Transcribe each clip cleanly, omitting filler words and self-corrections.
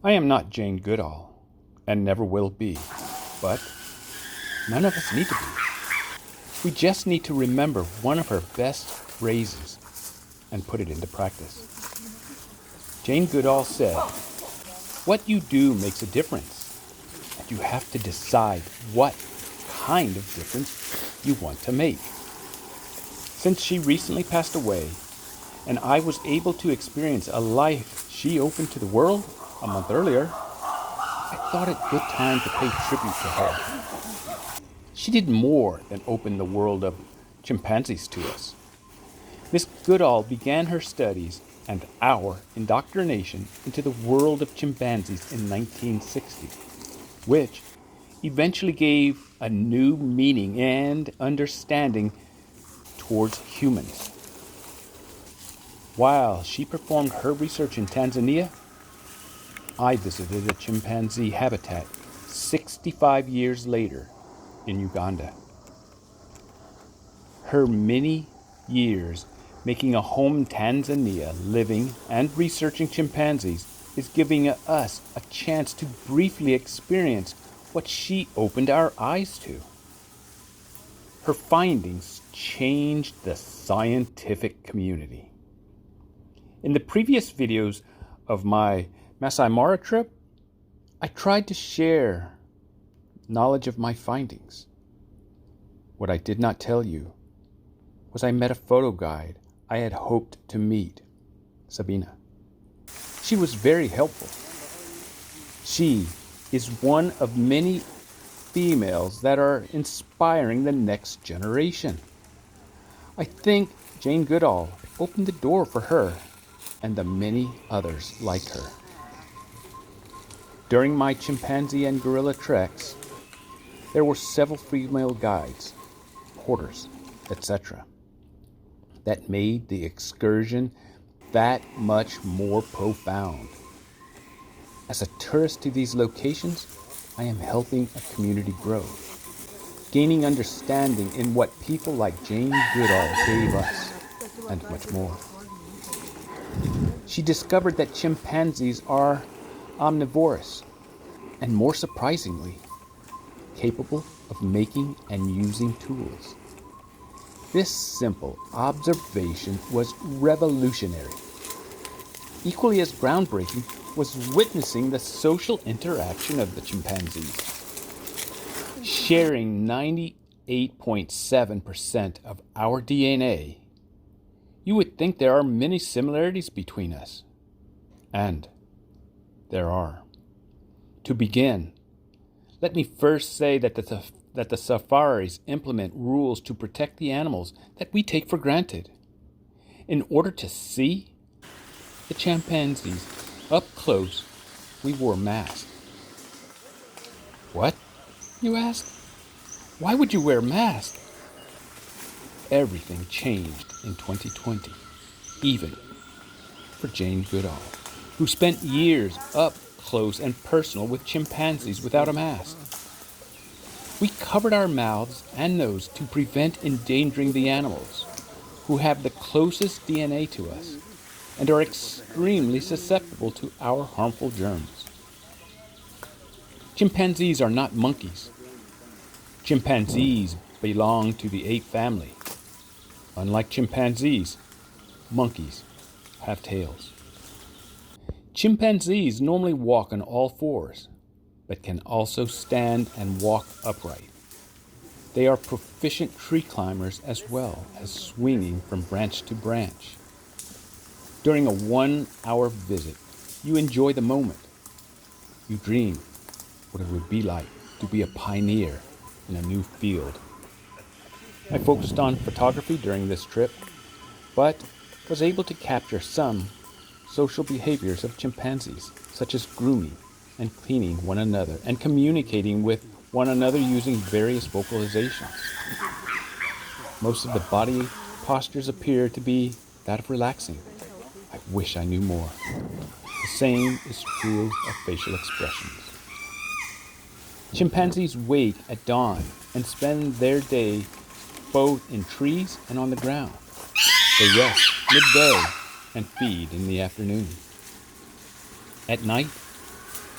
I am not Jane Goodall, and never will be, but none of us need to be. We just need to remember one of her best phrases and put it into practice. Jane Goodall said, "What you do makes a difference, and you have to decide what kind of difference you want to make." Since she recently passed away, and I was able to experience a life she opened to the world a month earlier, I thought it good time to pay tribute to her. She did more than open the world of chimpanzees to us. Miss Goodall began her studies and our indoctrination into the world of chimpanzees in 1960, which eventually gave a new meaning and understanding towards humans. While she performed her research in Tanzania, I visited a chimpanzee habitat 65 years later in Uganda. Her many years making a home in Tanzania, living and researching chimpanzees, is giving us a chance to briefly experience what she opened our eyes to. Her findings changed the scientific community. In the previous videos of my Masai Mara trip, I tried to share knowledge of my findings. What I did not tell you was I met a photo guide I had hoped to meet, Sabina. She was very helpful. She is one of many females that are inspiring the next generation. I think Jane Goodall opened the door for her and the many others like her. During my chimpanzee and gorilla treks, there were several female guides, porters, etc., that made the excursion that much more profound. As a tourist to these locations, I am helping a community grow, gaining understanding in what people like Jane Goodall gave us, and much more. She discovered that chimpanzees are omnivorous, and more surprisingly, capable of making and using tools. This simple observation was revolutionary. Equally as groundbreaking was witnessing the social interaction of the chimpanzees. Sharing 98.7% of our DNA, you would think there are many similarities between us. And there are. To begin, let me first say that the safaris implement rules to protect the animals that we take for granted. In order to see the chimpanzees up close, we wore masks. What, you ask? Why would you wear a mask? Everything changed in 2020, even for Jane Goodall, who spent years up close and personal with chimpanzees without a mask. We covered our mouths and nose to prevent endangering the animals, who have the closest DNA to us and are extremely susceptible to our harmful germs. Chimpanzees are not monkeys. Chimpanzees belong to the ape family. Unlike chimpanzees, monkeys have tails. Chimpanzees normally walk on all fours, but can also stand and walk upright. They are proficient tree climbers as well as swinging from branch to branch. During a 1-hour visit, you enjoy the moment. You dream what it would be like to be a pioneer in a new field. I focused on photography during this trip, but was able to capture some social behaviors of chimpanzees, such as grooming and cleaning one another and communicating with one another using various vocalizations. Most of the body postures appear to be that of relaxing. I wish I knew more. The same is true of facial expressions. Chimpanzees wake at dawn and spend their day both in trees and on the ground. They rest midday and feed in the afternoon. At night,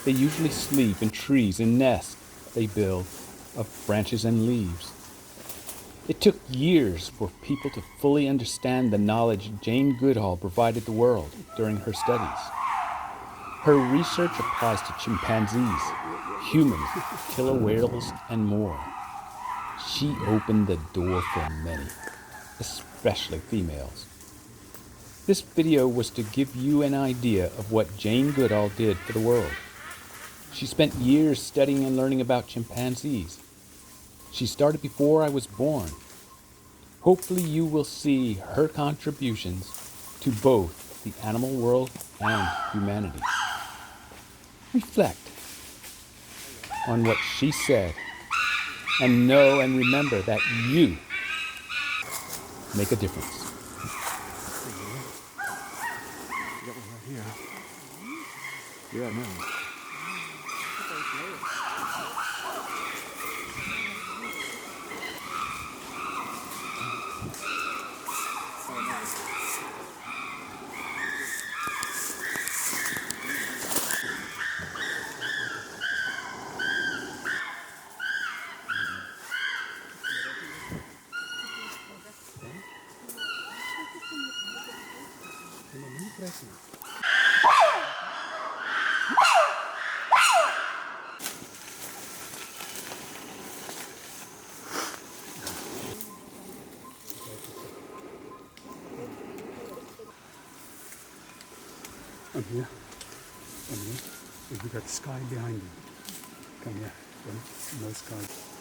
They usually sleep in trees and nests they build of branches and leaves. It took years for people to fully understand the knowledge Jane Goodall provided the world during her studies. Her research applies to chimpanzees, humans, killer whales, and more. She opened the door for many, especially females. This video was to give you an idea of what Jane Goodall did for the world. She spent years studying and learning about chimpanzees. She started before I was born. Hopefully you will see her contributions to both the animal world and humanity. Reflect on what she said and know and remember that you make a difference. Yeah, no. Come here. Come here. We got the sky behind you. Come here. No sky.